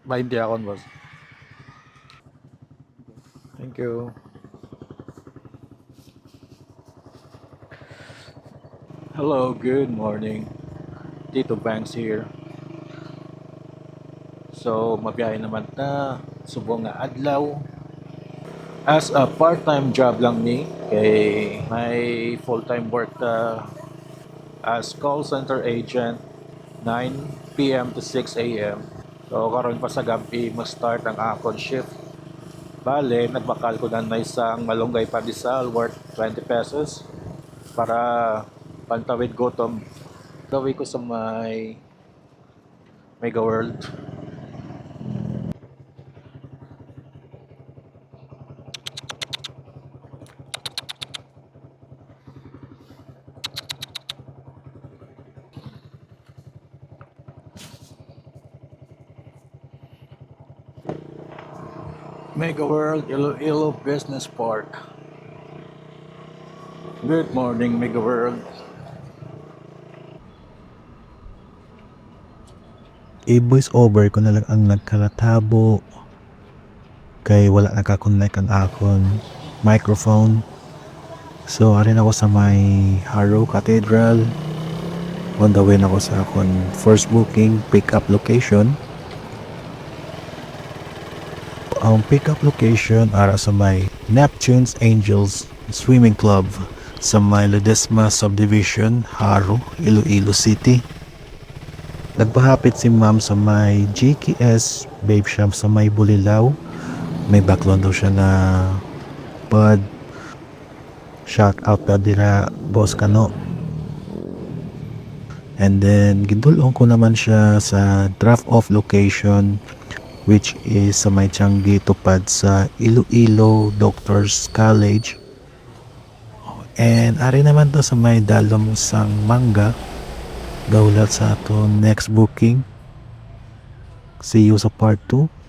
20 akon, boss. Thank you. Hello, good morning. Tito Banks here. So, mabiyahe naman ta. Subong nga adlaw. As a part-time job lang ni, kay may full-time work ta as call center agent 9 p.m. to 6 a.m. So, karon pa sa gabi, mag-start ang akon shift. Bale, nagbakal ko na isang malunggay pandesal worth 20 pesos para pantawid gutom. Gawin ko sa may Mega World. Mega World Iloilo Business Park. Good morning, Mega World. I-voice over ko na lang ang nagkalatabo kay wala nakakonect ang akon microphone. So arin ako sa may Harrow Cathedral. On the way na ako sa akon first booking pick up location. Ang pick up location ara sa may Neptune's Angels Swimming Club sa may Ledesma Subdivision, Harrow, Iloilo City. Nagpahapit si ma'am sa may GKS Babe Shop sa may Bulilaw. May background daw siya na bud. Shout out pa dira boss kano. And then gidulong ko naman siya sa drop off location which is sa may Tianggi tupad sa Iloilo Doctors College. And ari naman to sa may Dalom sang Mangga. Daulat sa ato next booking. See you sa part 2.